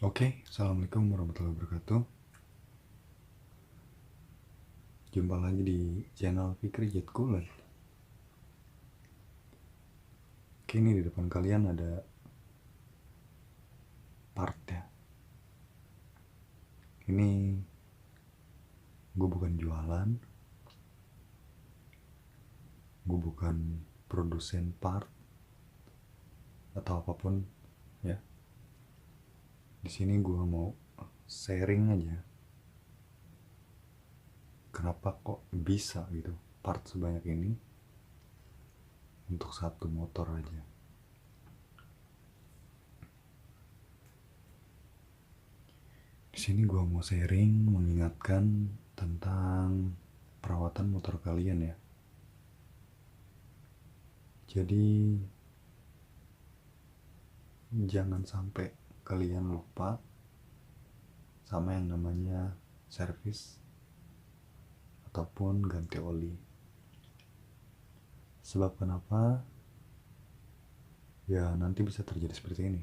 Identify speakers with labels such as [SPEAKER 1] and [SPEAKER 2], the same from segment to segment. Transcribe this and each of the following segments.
[SPEAKER 1] Oke, Assalamualaikum warahmatullahi wabarakatuh. Jumpa lagi di channel Fikri Jetkulen. Oke, ini di depan kalian ada part ya. Ini gue bukan jualan, gue bukan produsen part atau apapun ya. Di sini gue mau sharing aja. Kenapa kok bisa gitu part sebanyak ini untuk satu motor aja. Di sini gue mau sharing, mengingatkan tentang perawatan motor kalian ya. Jadi jangan sampai kalian lupa sama yang namanya servis ataupun ganti oli. Sebab kenapa? Ya nanti bisa terjadi seperti ini.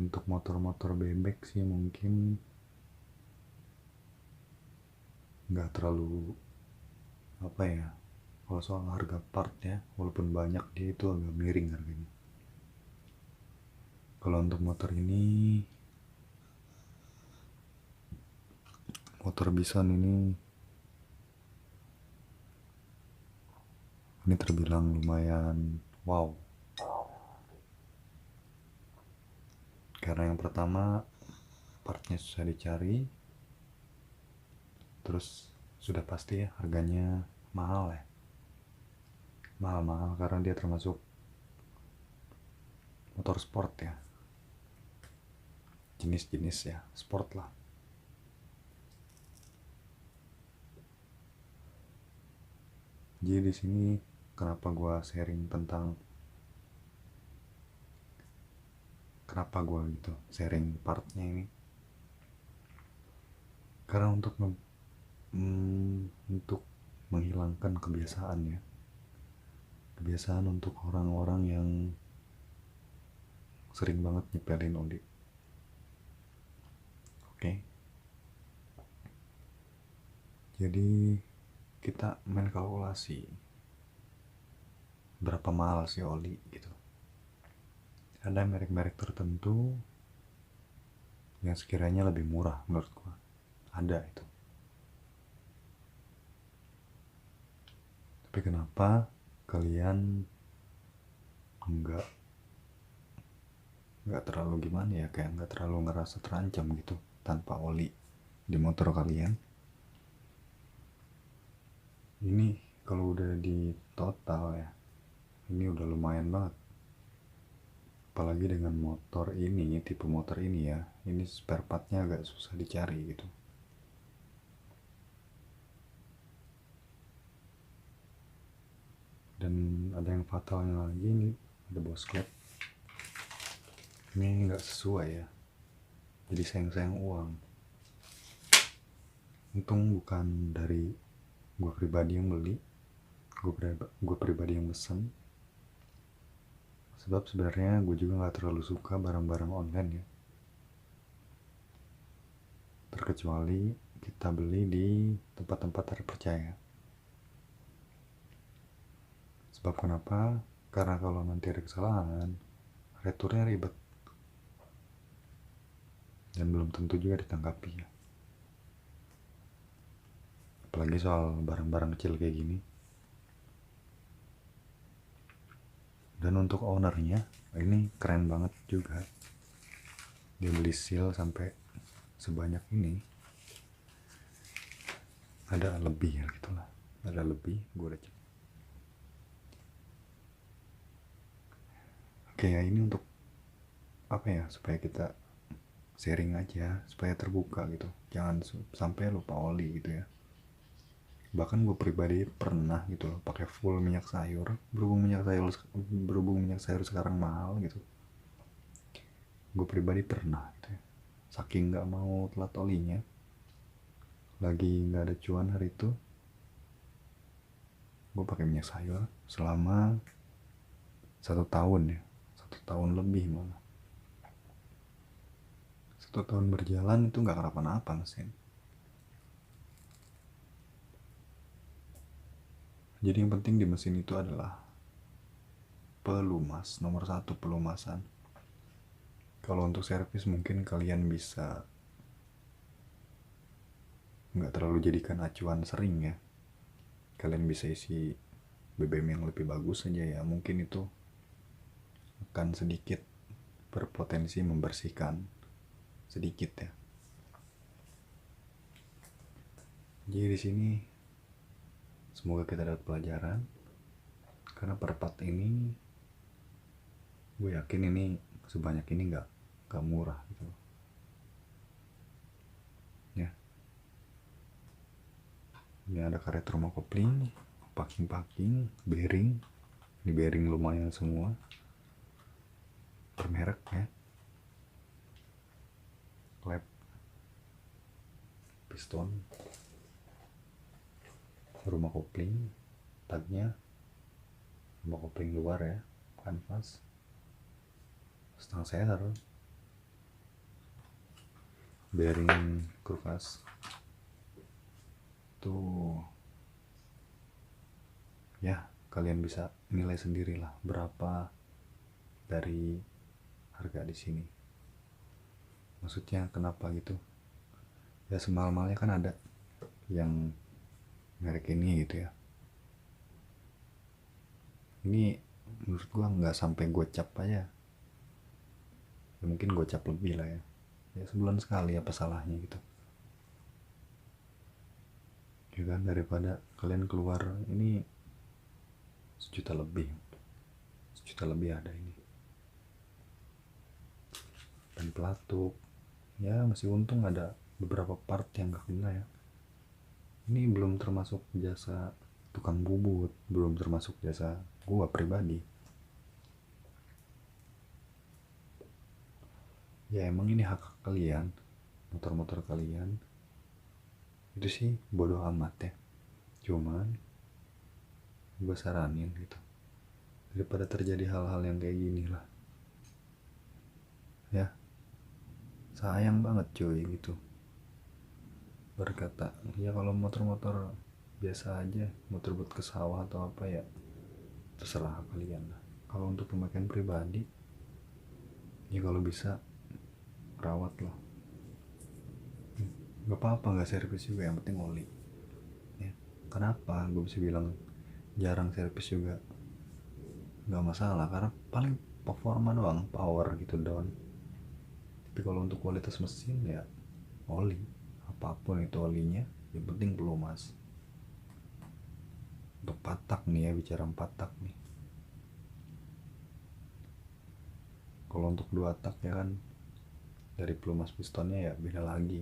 [SPEAKER 1] Untuk motor-motor bebek sih mungkin nggak terlalu apa ya, kalau soal harga part ya, walaupun banyak dia itu agak miring harganya. Kalau untuk motor ini, motor Bison ini terbilang lumayan wow. Karena yang pertama partnya susah dicari, terus sudah pasti ya harganya mahal ya, mahal karena dia termasuk motor sport ya, jenis-jenis ya sport lah. Jadi di sini kenapa gue sharing tentang kenapa gue gitu sharing partnya ini, karena untuk menghilangkan kebiasaan ya, kebiasaan untuk orang-orang yang sering banget nyepelin oli. Oke, jadi kita main kalkulasi berapa mahal sih oli gitu. Ada merek-merek tertentu yang sekiranya lebih murah menurut gua, ada itu. Tapi kenapa kalian nggak terlalu gimana ya, kayak nggak terlalu ngerasa terancam gitu tanpa oli di motor kalian? Ini kalau udah di total ya, ini udah lumayan banget. Apalagi dengan motor ini, tipe motor ini ya, ini spare partnya agak susah dicari gitu. Dan ada yang fatalnya lagi, ini ada bos klep. Ini nggak sesuai ya, jadi sayang-sayang uang. Untung bukan dari gue pribadi yang beli, gue pribadi yang pesen. Sebab sebenarnya gue juga nggak terlalu suka barang-barang online ya, terkecuali kita beli di tempat-tempat terpercaya. Sebab kenapa? Karena kalau nanti ada kesalahan, returnya ribet dan belum tentu juga ditanggapi ya. Apalagi soal barang-barang kecil kayak gini. Dan untuk ownernya ini keren banget juga, dia beli seal sampai sebanyak ini. Ada lebih ya gitulah, ada lebih, gue udah cek. Oke ya, ini untuk apa ya, supaya kita sharing aja, supaya terbuka gitu, jangan sampai lupa oli gitu ya. Bahkan gue pribadi pernah gitu loh pakai full minyak sayur, berhubung minyak sayur sekarang mahal gitu. Gue pribadi pernah gitu ya, saking nggak mau telat olinya, lagi nggak ada cuan hari itu, gue pakai minyak sayur selama 1 tahun ya. tahun lebih malah. 1 tahun berjalan itu nggak kenapa-napa mesin. Jadi yang penting di mesin itu adalah pelumas. Nomor 1 pelumasan. Kalau untuk servis mungkin kalian bisa nggak terlalu jadikan acuan sering ya. Kalian bisa isi BBM yang lebih bagus saja ya. Mungkin itu akan sedikit berpotensi membersihkan sedikit ya. Jadi di sini semoga kita dapat pelajaran, karena per part ini gue yakin ini sebanyak ini nggak murah gitu ya. Ini ada karet rumah kopling, packing, bearing. Ini bearing lumayan semua, bermerek ya. Klep, piston, rumah kopling, tagnya rumah kopling luar ya, kanvas, stang seher, bearing kulkas tuh ya. Kalian bisa nilai sendirilah berapa dari harga di sini. Maksudnya kenapa gitu ya, semal-malnya kan ada yang merek ini gitu ya. Ini menurut gua nggak sampai gocap aja ya, mungkin gocap lebih lah ya. Ya sebulan sekali, apa salahnya gitu ya kan, daripada kalian keluar ini 1 juta lebih. 1 juta lebih ada ini. Dan pelatuk ya masih untung ada beberapa part yang gak kena ya. Ini belum termasuk jasa tukang bubut, belum termasuk jasa gua pribadi. Ya emang ini hak kalian, motor-motor kalian itu sih bodoh amat ya. Cuman gue saranin gitu, daripada terjadi hal-hal yang kayak gini lah ya, sayang banget cuy gitu berkata ya. Kalau motor-motor biasa aja, motor buat ke sawah atau apa ya terserah kalian lah. Kalau untuk pemakaian pribadi ya kalau bisa rawat lah. Gak apa-apa gak servis juga, yang penting oli ya. Kenapa gue bisa bilang jarang servis juga gak masalah, karena paling performa doang, power gitu down. Tapi kalau untuk kualitas mesin ya oli, apapun itu olinya, yang penting pelumas. Untuk patak nih ya, bicara patak nih, kalau untuk 2 tak ya kan, dari pelumas pistonnya ya beda lagi.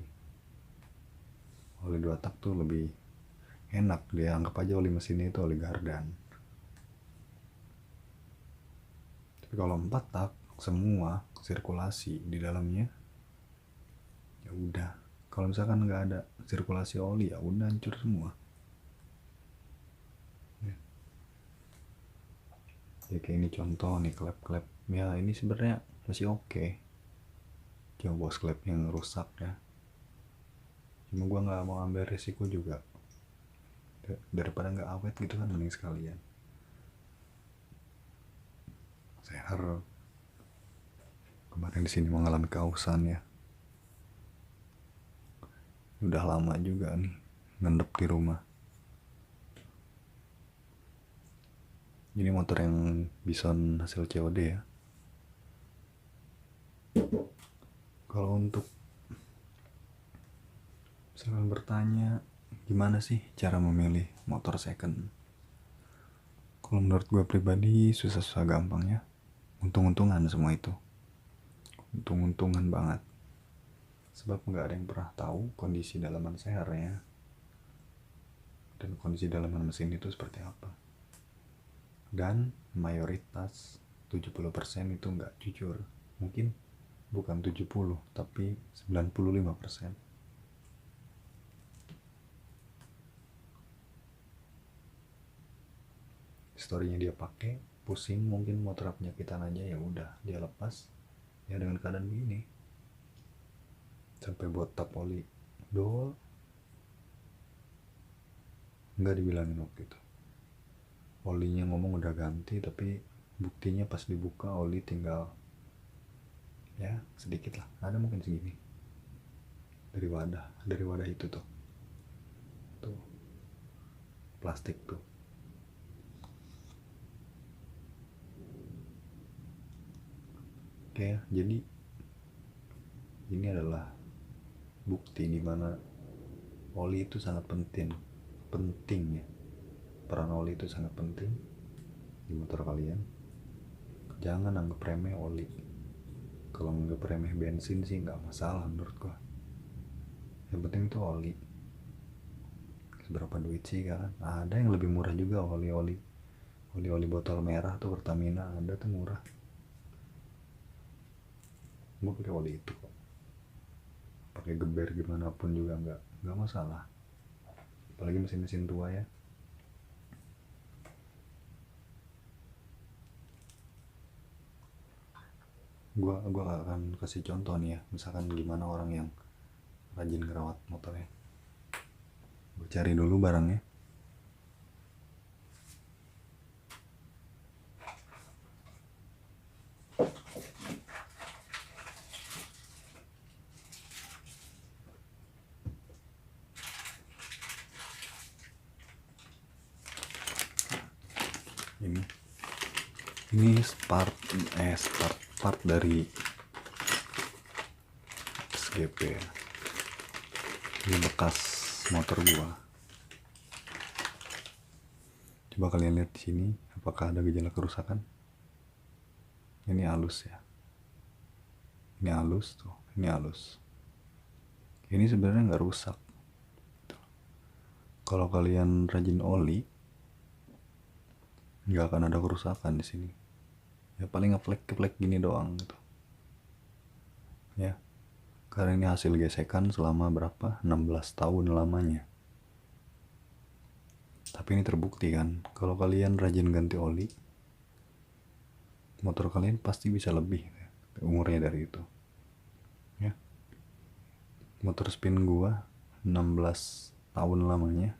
[SPEAKER 1] Oli 2 tak tuh lebih enak, dia anggap aja oli mesinnya itu oli gardan. Tapi kalau 4 tak semua sirkulasi di dalamnya ya udah, kalau misalkan nggak ada sirkulasi oli ya udah hancur semua ya. Kayak ini contoh nih, klep ya ini sebenarnya masih oke. Coba bos klep yang rusak ya, cuma gue nggak mau ambil resiko juga, daripada nggak awet gitu kan, mending sekalian. Seher kemarin di sini mengalami kausan ya, udah lama juga nih ngendep di rumah. Ini motor yang Bison hasil COD ya. Kalau untuk misalkan bertanya gimana sih cara memilih motor second, kalau menurut gue pribadi susah-susah gampang ya. Untung-untungan semua itu, untung-untungan banget. Sebab nggak ada yang pernah tahu kondisi dalaman sehernya dan kondisi dalaman mesin itu seperti apa. Dan mayoritas 70% itu nggak jujur. Mungkin bukan 70 tapi 95%. Historinya dia pakai pusing mungkin motor penyakitan aja, ya udah dia lepas ya dengan keadaan begini, sampai buat tap oli dol nggak dibilangin waktu itu. Olinya ngomong udah ganti, tapi buktinya pas dibuka oli tinggal ya sedikit lah, ada mungkin segini dari wadah itu tuh plastik tuh. Oke, jadi ini adalah bukti di mana oli itu sangat penting ya. Peran oli itu sangat penting di motor kalian. Jangan anggap remeh oli. Kalau anggap remeh bensin sih nggak masalah menurut gua. Yang penting itu oli. Seberapa duit sih kan? Ada yang lebih murah juga, oli botol merah tuh Pertamina ada tuh murah. Gua pakai oli itu kok. Pakai geber gimana pun juga nggak masalah. Apalagi mesin-mesin tua ya. Gua akan kasih contoh nih ya, misalkan gimana orang yang rajin ngerawat motornya. Gue cari dulu barangnya. Ini part dari SGP ya. Ini bekas motor gua. Coba kalian lihat di sini, apakah ada gejala kerusakan? Ini halus ya. Ini halus tuh, ini halus. Ini sebenarnya nggak rusak. Kalau kalian rajin oli, nggak akan ada kerusakan di sini. Ya paling ngeflek gini doang gitu. Ya. Karena ini hasil gesekan selama berapa? 16 tahun lamanya. Tapi ini terbukti kan, kalau kalian rajin ganti oli, motor kalian pasti bisa lebih umurnya dari itu. Ya. Motor spin gua 16 tahun lamanya.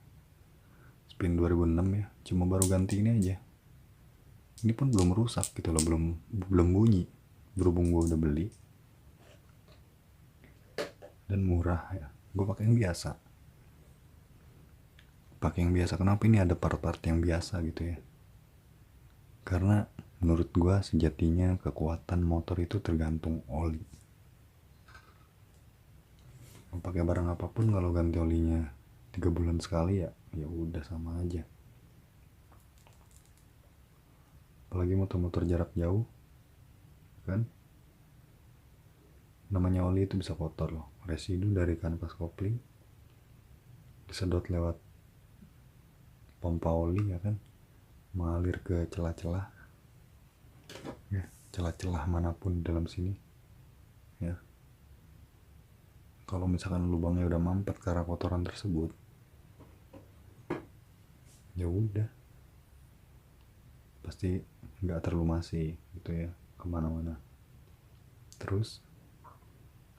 [SPEAKER 1] Spin 2006 ya, cuma baru ganti ini aja. Ini pun belum rusak gitu loh, belum bunyi. Berhubung gua udah beli dan murah ya, gua pakai yang biasa. Kenapa ini ada part-part yang biasa gitu ya? Karena menurut gua sejatinya kekuatan motor itu tergantung oli. Mau pakai barang apapun kalau ganti olinya 3 bulan sekali ya udah sama aja. Apalagi motor-motor jarak jauh kan, namanya oli itu bisa kotor loh. Residu dari kanvas kopling disedot lewat pompa oli ya kan, mengalir ke celah-celah ya, celah-celah manapun dalam sini ya. Kalau misalkan lubangnya udah mampet karena kotoran tersebut, ya udah pasti nggak terlumasi gitu ya kemana-mana. Terus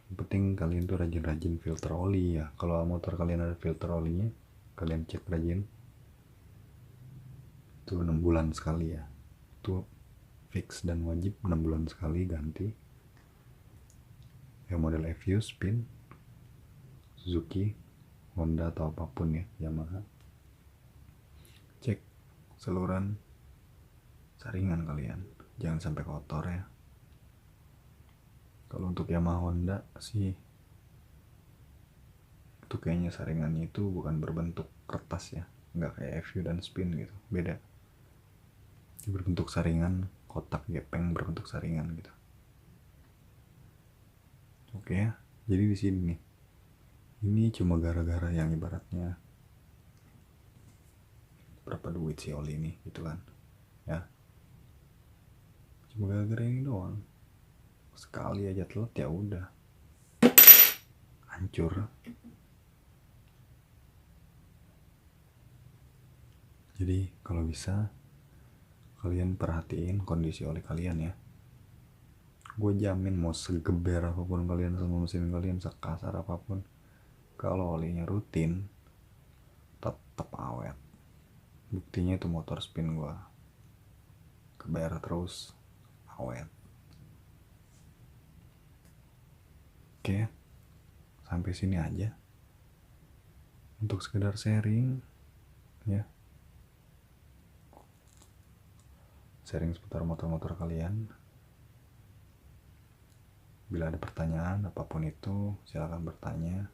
[SPEAKER 1] yang penting kalian tuh rajin-rajin filter oli ya. Kalau motor kalian ada filter olinya, kalian cek rajin. Itu 6 bulan sekali ya. Itu fix dan wajib 6 bulan sekali ganti. Ya model FU, Spin, Suzuki, Honda atau apapun ya, Yamaha. Cek saluran saringan kalian, jangan sampai kotor ya. Kalau untuk Yamaha, Honda sih itu kayaknya saringannya itu bukan berbentuk kertas ya, nggak kayak FU dan Spin gitu, beda. Ini berbentuk saringan, kotak gepeng berbentuk saringan gitu. Oke ya, jadi di sini nih, ini cuma gara-gara yang ibaratnya berapa duit sih oli ini gitu kan ya, cuma gara-gara ini doang. Sekali aja telat ya udah hancur. Jadi kalau bisa kalian perhatiin kondisi oli kalian ya. Gue jamin mau segeber apapun kalian sama mesin kalian, sekasar apapun, kalau olinya rutin tetap awet. Buktinya itu motor spin gue kebayar terus awet. Oke, sampai sini aja untuk sekedar sharing ya, sharing seputar motor-motor kalian. Bila ada pertanyaan apapun itu silakan bertanya.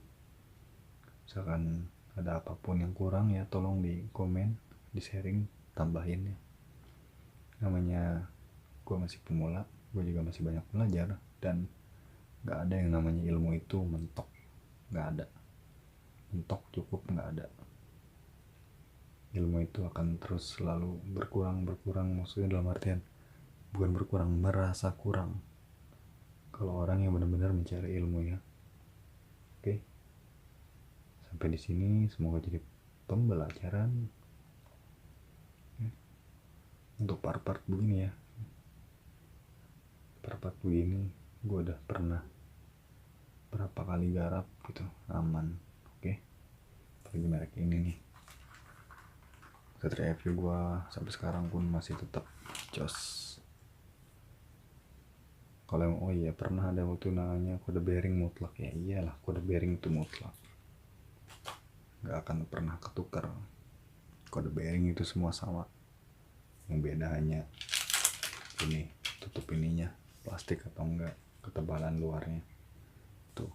[SPEAKER 1] Misalkan ada apapun yang kurang ya tolong di komen, di sharing, tambahin ya. Namanya gue masih pemula, gue juga masih banyak belajar, dan gak ada yang namanya ilmu itu mentok, gak ada. Mentok cukup gak ada. Ilmu itu akan terus selalu berkurang, maksudnya dalam artian bukan berkurang, merasa kurang kalau orang yang benar-benar mencari ilmu ya. Oke, sampai di sini semoga jadi pembelajaran untuk part-part begini ya. Part-part begini gue udah pernah berapa kali garap gitu, aman. Oke, apalagi merek ini nih, Satria FJ gue sampai sekarang pun masih tetap jos. Kalau oh iya pernah ada waktu namanya kode bearing mutlak, ya iyalah kode bearing itu mutlak, gak akan pernah ketukar. Kode bearing itu semua sama, yang beda hanya ini tutup ininya plastik atau enggak, ketebalan luarnya tuh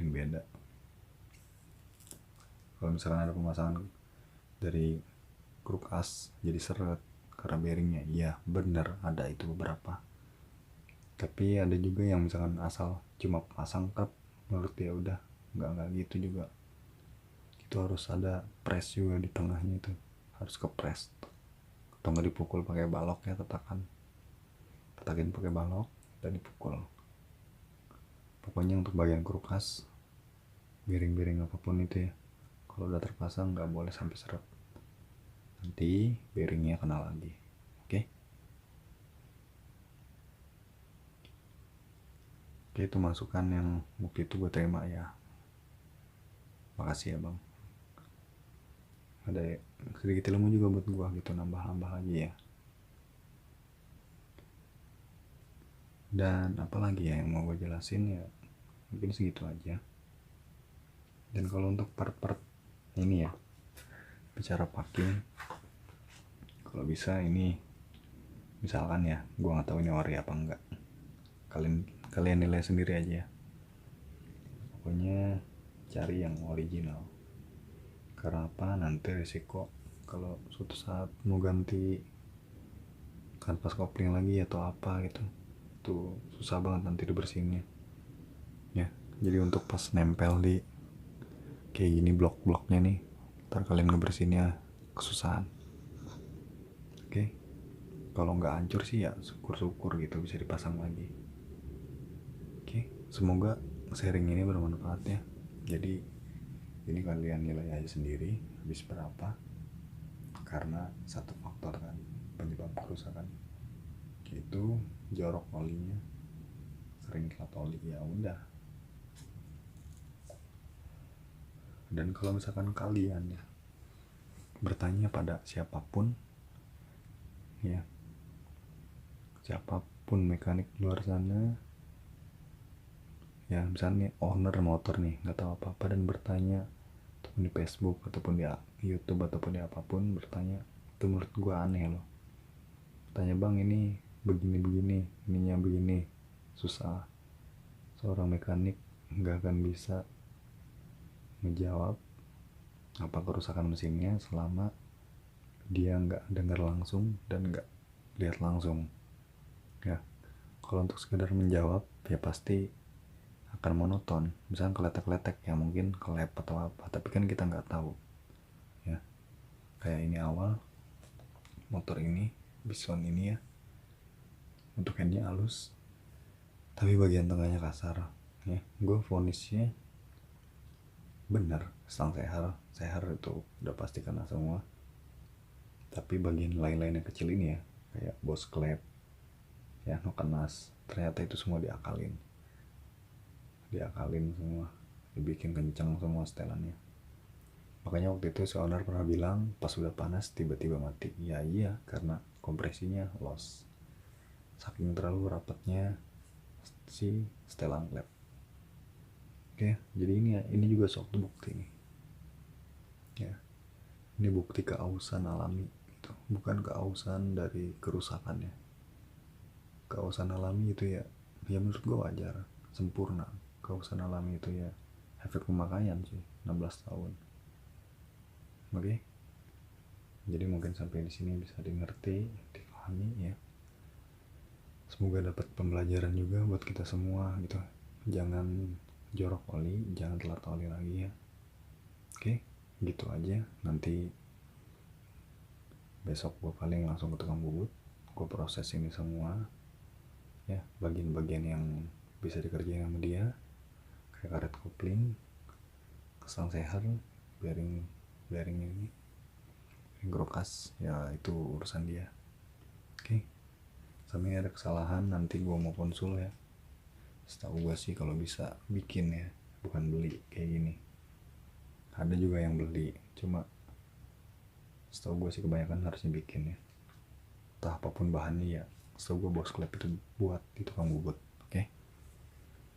[SPEAKER 1] yang beda. Kalau misalkan ada pemasangan dari kruk as jadi seret karena bearingnya, iya bener ada itu beberapa. Tapi ada juga yang misalkan asal cuma pasang kap, menurut dia udah nggak gitu juga. Itu harus ada press juga di tengahnya, itu harus ke press atau nggak dipukul pakai balok ya, tetakin pakai balok dan dipukul. Pokoknya untuk bagian krukas, bearing apapun itu ya, kalau udah terpasang nggak boleh sampai seret, nanti bearingnya kena lagi. Oke, itu masukan yang waktu itu gue terima ya. Makasih ya bang. Ada sedikit ilmu juga buat gue gitu, nambah lagi ya. Dan apalagi ya yang mau gue jelasin ya, mungkin segitu aja. Dan kalau untuk part-part ini ya, bicara packing, kalau bisa ini misalkan ya, gue nggak tahu ini ori apa enggak, kalian nilai sendiri aja ya. Pokoknya cari yang original. Karena apa? Nanti resiko kalau suatu saat mau ganti kanvas kopling lagi atau apa gitu, tuh susah banget nanti dibersihinnya ya. Jadi untuk pas nempel di kayak gini blok-bloknya nih, ntar kalian ngebersihinnya kesusahan. Oke, kalau nggak hancur sih ya syukur-syukur gitu bisa dipasang lagi. Oke, semoga sharing ini bermanfaat ya. Jadi ini kalian nilai aja sendiri habis berapa, karena satu faktor kan penyebab kerusakan, yaitu jorok olinya, sering telat oli, ya udah. Dan kalau misalkan kalian ya bertanya pada siapapun ya, siapapun mekanik di luar sana ya, misalnya owner motor nih nggak tahu apa-apa dan bertanya, ataupun di Facebook ataupun di YouTube ataupun di apapun bertanya, itu menurut gue aneh loh. Tanya bang ini begini ininya begini, susah. Seorang mekanik nggak akan bisa menjawab apa kerusakan mesinnya selama dia nggak dengar langsung dan nggak lihat langsung ya. Kalau untuk sekedar menjawab ya pasti akan monoton, misalnya keletek-keletek ya, mungkin kelep atau apa, tapi kan kita nggak tahu ya. Kayak ini awal motor ini Bison ini ya, untuk handnya halus tapi bagian tengahnya kasar ya. Gue vonisnya bener, selang sehar itu udah pasti kena semua. Tapi bagian lain-lain yang kecil ini ya, kayak bos klep ya, nokenas, ternyata itu semua diakalin semua, dibikin kencang semua setelannya. Makanya waktu itu si owner pernah bilang pas udah panas tiba-tiba mati. Ya iya, karena kompresinya loss, saking terlalu rapatnya si setelan klep. Oke, jadi ini juga suatu bukti nih ya, ini bukti keausan alami gitu, bukan keausan dari kerusakannya. Keausan alami itu ya, ya menurut gue wajar, sempurna. Keausan alami itu ya efek pemakaian sih, 16 tahun. Oke, jadi mungkin sampai di sini bisa dimengerti, dipahami ya. Semoga dapat pembelajaran juga buat kita semua gitu. Jangan jorok oli, jangan telat oli lagi ya. Oke, gitu aja. Nanti besok gue paling langsung ke tukang bubut, gue proses ini semua ya, bagian-bagian yang bisa dikerjain sama dia, kayak karet kopling, kesang seher, bearing ini, grokas ya, itu urusan dia. Oke, sama ini ada kesalahan, nanti gue mau konsul ya. Setahu gue sih kalau bisa bikin ya, bukan beli kayak gini. Ada juga yang beli, cuma setahu gue sih kebanyakan harusnya bikin ya. Entah apapun bahannya ya, setahu gue bos klep itu buat di tukang bubut.